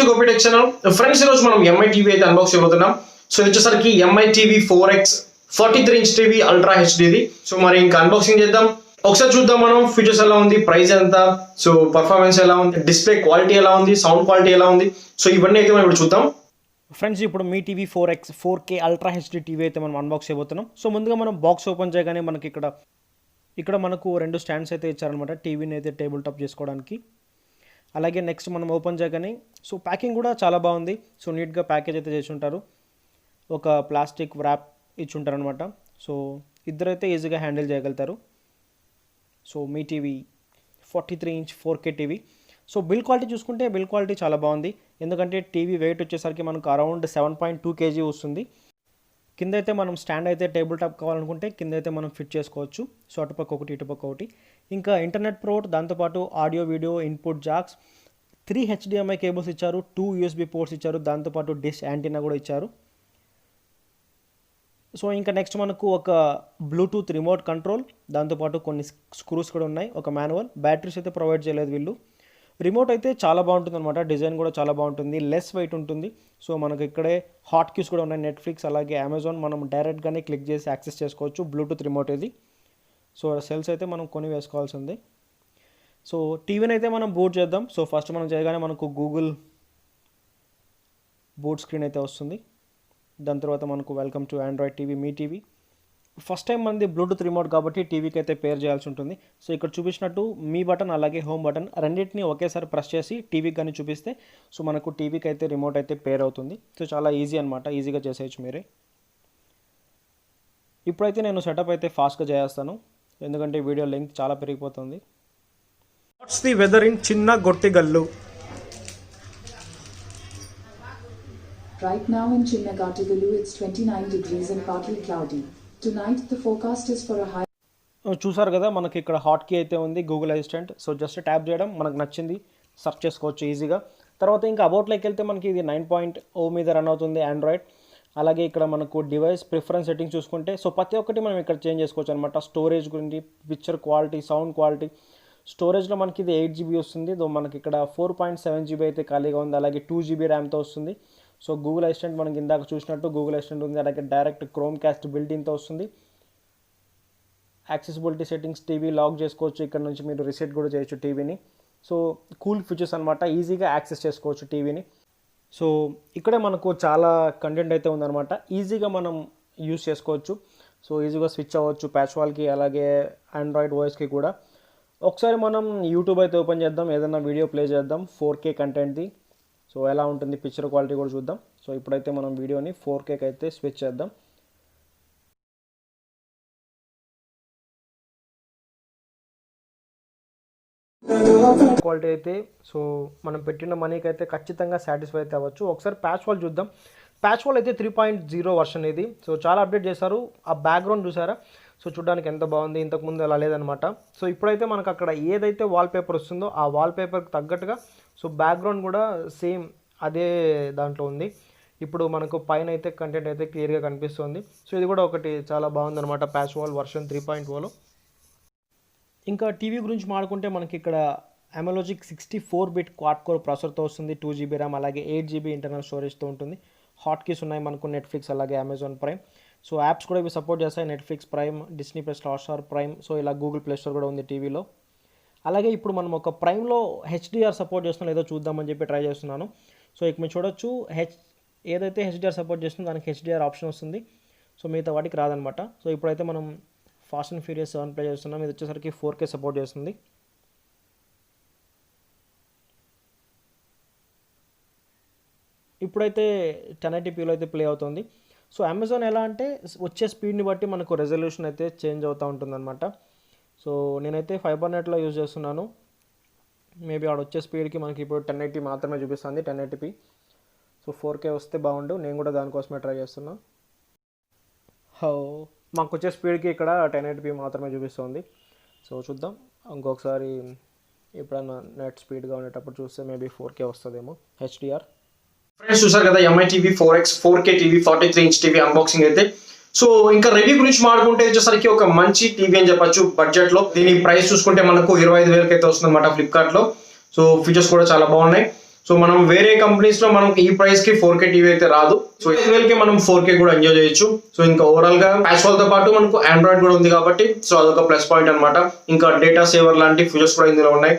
To Gopi Tech channel. Friends, ఈ రోజు మనం MI TV అయితే అన్బాక్స్ చేయబోతున్నాం. సో ఇది వచ్చేసరికి MI TV 4X 43-inch TV ultra హెచ్డిది. సో మరి ఇంకా అన్బాక్సింగ్ చేద్దాం. ఒకసారి చూద్దాం మనం ఫీచర్స్ ఎలా ఉంది, ప్రైస్ ఎంత, సో పర్ఫార్మెన్స్ ఎలా ఉంది, డిస్ప్లే క్వాలిటీ ఎలా ఉంది, సౌండ్ క్వాలిటీ ఎలా ఉంది, సో ఇవన్నీ అయితే మనం ఇప్పుడు చూద్దాం. ఫ్రెండ్స్, ఇప్పుడు మీ TV 4X 4K ultra HD TV అయితే మనం అన్బాక్స్ చేయబోతున్నాం. సో ముందుగా మనం బాక్స్ ఓపెన్ చేయగానే మనకి ఇక్కడ మనకు రెండు స్టాండ్స్ అయితే ఇచ్చారనమాట, టీవీని అయితే టేబుల్ టాప్ చేసుకోవడానికి. అలాగే నెక్స్ట్ మనం ఓపెన్ చేయగానే సో ప్యాకింగ్ కూడా చాలా బాగుంది. సో నీట్గా ప్యాకేజ్ అయితే చేసి ఉంటారు, ఒక ప్లాస్టిక్ ర్యాప్ ఇచ్చి ఉంటారు అనమాట. సో ఇద్దరైతే ఈజీగా హ్యాండిల్ చేయగలుగుతారు. సో మీ TV 43-inch 4K TV. So build quality చూసుకుంటే బిల్ క్వాలిటీ చాలా బాగుంది, ఎందుకంటే టీవీ వెయిట్ వచ్చేసరికి మనకు అరౌండ్ 7.2 kg వస్తుంది. కింద అయితే మనం స్టాండ్ అయితే టేబుల్ టాప్ కావాలనుకుంటే కింద అయితే మనం ఫిట్ చేసుకోవచ్చు. సో అటుపక్క ఒకటి ఇటుపక్క ఒకటి. ఇంకా ఇంటర్నెట్ పోర్ట్, దాంతోపాటు audio video input jacks, 3 HDMI cables ఇచ్చారు, 2 USB పోర్ట్స్ ఇచ్చారు, దాంతోపాటు డిష్ యాంటీనా కూడా ఇచ్చారు. సో ఇంకా నెక్స్ట్ మనకు ఒక బ్లూటూత్ రిమోట్ కంట్రోల్, దాంతోపాటు కొన్ని స్క్రూస్ కూడా ఉన్నాయి, ఒక మాన్యువల్. బ్యాటరీస్ అయితే ప్రొవైడ్ చేయలేదు వీళ్ళు. రిమోట్ అయితే చాలా బాగుంటుంది అనమాట, డిజైన్ కూడా చాలా బాగుంటుంది, లెస్ వెయిట్ ఉంటుంది. సో మనకు ఇక్కడే హాట్ కీస్ కూడా ఉన్నాయి, నెట్ఫ్లిక్స్ అలాగే అమెజాన్ మనం డైరెక్ట్గానే క్లిక్ చేసి యాక్సెస్ చేసుకోవచ్చు. బ్లూటూత్ రిమోట్ ఇది. సో సెల్స్ అయితే మనం కొని వేసుకోవాల్సి ఉంది. సో టీవీని అయితే మనం బూట్ చేద్దాం. సో ఫస్ట్ మనం చేయగానే మనకు గూగుల్ బూట్ స్క్రీన్ అయితే వస్తుంది. దాని తర్వాత మనకు welcome to Android TV me TV. First time మనది బ్లూటూత్ రిమోట్ కాబట్టి టీవీకి అయితే పేర్ చేయాల్సి ఉంటుంది. సో ఇక్కడ చూపించినట్టు మీ బటన్ అలాగే హోమ్ బటన్ రెండింటిని ఒకేసారి ప్రెస్ చేసి టీవీకి కానీ చూపిస్తే సో మనకు టీవీకి అయితే రిమోట్ అయితే పేర్ అవుతుంది. సో చాలా ఈజీ అనమాట, ఈజీగా చేసేయచ్చు మీరే. ఇప్పుడైతే నేను సెటప్ అయితే ఫాస్ట్గా చేస్తాను, ఎందుకంటే వీడియో లెంగ్త్ చాలా పెరిగిపోతుంది. వాట్స్ ది వెదర్ ఇన్ చిన్న గొట్టిగల్లు? Right now in Chinnagatigalu it's 29 degrees and partly cloudy. Tonight the forecast is for a high. చూసారు కదా, మనకి ఇక్కడ హాట్ కీ అయితే ఉంది, Google assistant. So just tap చేయడం, మనకు నచ్చింది సెర్చ్ చేసుకోవచ్చు ఈజీగా. తర్వాత ఇంకా అబౌట్లోకి వెళ్తే మనకి ఇది 9.0 మీద రన్ అవుతుంది ఆండ్రాయిడ్. అలాగే ఇక్కడ మనకు డివైస్ ప్రిఫరెన్స్ సెట్టింగ్స్ చూసుకుంటే సో ప్రతి ఒక్కటి మనం ఇక్కడ చేంజ్ చేసుకోవచ్చు అనమాట. స్టోరేజ్ గురించి, పిక్చర్ క్వాలిటీ, సౌండ్ క్వాలిటీ. స్టోరేజ్లో మనకి ఇది 8 GB వస్తుంది, మనకి ఇక్కడ 4.7 GB అయితే ఖాళీగా ఉంది. అలాగే 2 GB ర్యామ్తో వస్తుంది. సో గూగుల్ అసిస్టెంట్ మనకి ఇందాక చూసినట్టు గూగుల్ అసిస్టెంట్ ఉంది, అలాగే డైరెక్ట్ క్రోమ్ క్యాస్ట్ బిల్డింగ్తో వస్తుంది. యాక్సెసిబిలిటీ సెట్టింగ్స్, టీవీ లాక్ చేసుకోవచ్చు, ఇక్కడ నుంచి మీరు రీసెట్ కూడా చేయొచ్చు టీవీని. సో కూల్ ఫీచర్స్ అనమాట, ఈజీగా యాక్సెస్ చేసుకోవచ్చు టీవీని. సో ఇక్కడే మనకు చాలా కంటెంట్ అయితే ఉందన్నమాట, ఈజీగా మనం యూస్ చేసుకోవచ్చు. సో ఈజీగా స్విచ్ అవ్వచ్చు ప్యాచ్ వాల్కి, అలాగే ఆండ్రాయిడ్ వాయిస్కి కూడా. ఒకసారి మనం యూట్యూబ్ అయితే ఓపెన్ చేద్దాం, ఏదైనా వీడియో ప్లే చేద్దాం 4K కంటెంట్ది. సో ఎలా ఉంటుంది పిక్చర్ క్వాలిటీ కూడా చూద్దాం. సో ఇప్పుడైతే మనం వీడియోని 4Kకి అయితే స్విచ్ చేద్దాం. క్వాలిటీ అయితే సో మనం పెట్టిన మనీకి అయితే ఖచ్చితంగా సాటిస్ఫై అయితే అవ్వచ్చు. ఒకసారి ప్యాచ్ వాల్ చూద్దాం. ప్యాచ్ వాల్ అయితే 3.0 వర్షన్ ఇది. సో చాలా అప్డేట్ చేశారు. ఆ బ్యాక్గ్రౌండ్ చూసారా, సో చూడడానికి ఎంత బాగుంది, ఇంతకుముందు అలా లేదనమాట. సో ఇప్పుడైతే మనకు అక్కడ ఏదైతే వాల్పేపర్ వస్తుందో ఆ వాల్పేపర్కి తగ్గట్టుగా సో బ్యాక్గ్రౌండ్ కూడా సేమ్ అదే దాంట్లో ఉంది. ఇప్పుడు మనకు పైన అయితే కంటెంట్ అయితే క్లియర్గా కనిపిస్తుంది. సో ఇది కూడా ఒకటి చాలా బాగుందనమాట, ప్యాచ్ వాల్ వర్షన్ 3.0లో. ఇంకా టీవీ గురించి మాట్లాడుకుంటే మనకి ఇక్కడ అమెలోజిక్ 64-bit క్వాడ్ కోర్ ప్రాసెసర్తో వస్తుంది, 2 GB ర్యామ్, అలాగే 8 GB ఇంటర్నల్ స్టోరేజ్తో ఉంటుంది. హాట్ కీస్ ఉన్నాయి మనకు, నెట్ఫ్లిక్స్ అలాగే అమెజాన్ ప్రైమ్. సో యాప్స్ కూడా ఇవి సపోర్ట్ చేస్తాయి, Netflix prime, Disney plus, Hotstar prime. So ఇలా గూగుల్ ప్లే స్టోర్ కూడా ఉంది టీవీలో. అలాగే ఇప్పుడు మనం ఒక ప్రైమ్లో HDR సపోర్ట్ చేస్తున్నాం లేదో చూద్దామని చెప్పి ట్రై చేస్తున్నాను. సో ఇక మీరు చూడొచ్చు, ఏదైతే HDR సపోర్ట్ చేస్తుందో దానికి HDR ఆప్షన్ వస్తుంది. సో మిగతా వాటికి రాదనమాట. సో ఇప్పుడైతే మనం ఫాస్ట్ అండ్ ఫ్యూరియస్ 7 ప్లే చేస్తున్నాం, ఇది వచ్చేసరికి 4K సపోర్ట్ చేస్తుంది. ఇప్పుడైతే 1080pలో అయితే ప్లే అవుతుంది. సో అమెజాన్ ఎలా అంటే వచ్చే స్పీడ్ని బట్టి మనకు రెజల్యూషన్ అయితే చేంజ్ అవుతూ ఉంటుందన్నమాట. సో నేనైతే ఫైబర్ నెట్లో యూజ్ చేస్తున్నాను. మేబీ ఆడ వచ్చే స్పీడ్కి మనకి ఇప్పుడు 1080 మాత్రమే చూపిస్తుంది, 1080p. సో 4K వస్తే బాగుండు, నేను కూడా దానికోసమే ట్రై చేస్తున్నా. మాకు వచ్చే స్పీడ్కి ఇక్కడ 1080p మాత్రమే చూపిస్తుంది. సో చూద్దాం, ఇంకొకసారి ఎప్పుడన్నా నెట్ స్పీడ్గా ఉండేటప్పుడు చూస్తే మేబీ 4K వస్తుందేమో HDR. ఫ్రెండ్స్ చూసారు కదా MI TV 4X 4K TV 43-inch TV unboxing అయితే. సో ఇంకా రివ్యూ గురించి మాట్లాడుకుంటే వచ్చేసరికి ఒక మంచి టీవీ అని చెప్పొచ్చు బడ్జెట్ లో. దీని ప్రైస్ చూసుకుంటే మనకు 25,000 అయితే వస్తుంది అనమాట ఫ్లిప్కార్ట్ లో. సో ఫీచర్స్ కూడా చాలా బాగున్నాయి. సో మనం వేరే కంపెనీస్ లో మనకి ఈ ప్రైస్ కి 4K టీవీ అయితే రాదు. సో 5,000 కి మనం 4K కూడా ఎంజాయ్ చేయొచ్చు. సో ఇంకా ఓవరాల్ గా ప్యాచ్ వాల్ తో పాటు మనకు ఆండ్రాయిడ్ కూడా ఉంది కాబట్టి సో అదొక ప్లస్ పాయింట్ అన్నమాట. ఇంకా డేటా సేవర్ లాంటి ఫీచర్స్ కూడా ఇందులో ఉన్నాయి.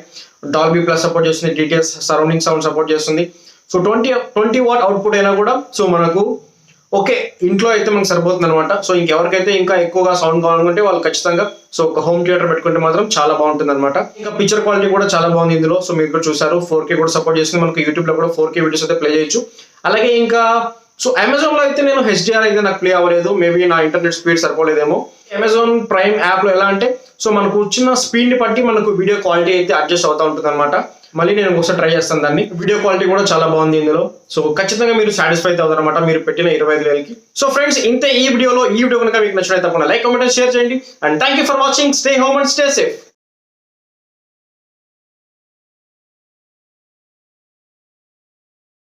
డాల్బీ ప్లస్ సపోర్ట్ చేస్తుంది, DTS సరౌండింగ్ సౌండ్ సపోర్ట్ చేస్తుంది. సో 20 వాట్ అవుట్పుట్ అయినా కూడా సో మనకు ఓకే ఇంట్లో అయితే మనకు సరిపోతుంది అనమాట. సో ఇంకెవరికైతే ఇంకా ఎక్కువగా సౌండ్ కావాలనుకుంటే వాళ్ళు ఖచ్చితంగా సో ఒక హోమ్ థియేటర్ పెట్టుకుంటే మాత్రం చాలా బాగుంటుంది అనమాట. ఇంకా పిక్చర్ క్వాలిటీ కూడా చాలా బాగుంది ఇందులో. సో మీరు కూడా చూసారు 4K కూడా సపోర్ట్ చేస్తుంది. మనకు యూట్యూబ్ లో కూడా 4K వీడియోస్ అయితే ప్లే చేయొచ్చు. అలాగే ఇంకా సో అమెజాన్ లో అయితే నేను HDR అయితే నాకు ప్లే అవ్వలేదు, మేబీ నా ఇంటర్నెట్ స్పీడ్ సరిపోలేదేమో. అమెజాన్ ప్రైమ్ యాప్ లో ఎలా అంటే సో మనకు వచ్చిన స్పీడ్ ని బట్టి మనకు వీడియో క్వాలిటీ అయితే అడ్జస్ట్ అవుతా ఉంటుంది అనమాట. మళ్ళీ నేను ఒకసారి ట్రై చేస్తాను దాన్ని. వీడియో క్వాలిటీ కూడా చాలా బాగుంది ఇందులో. సో ఖచ్చితంగా మీరు సాటిస్ఫై అవుతారు అనమాట మీరు పెట్టిన 25,000కి. సో ఫ్రెండ్స్ ఇంతే ఈ వీడియో కనుక మీకు నచ్చినట్లయితే తప్పకుండా లైక్, కామెంట్, షేర్ చేయండి. And thank you for watching. Stay home and stay safe.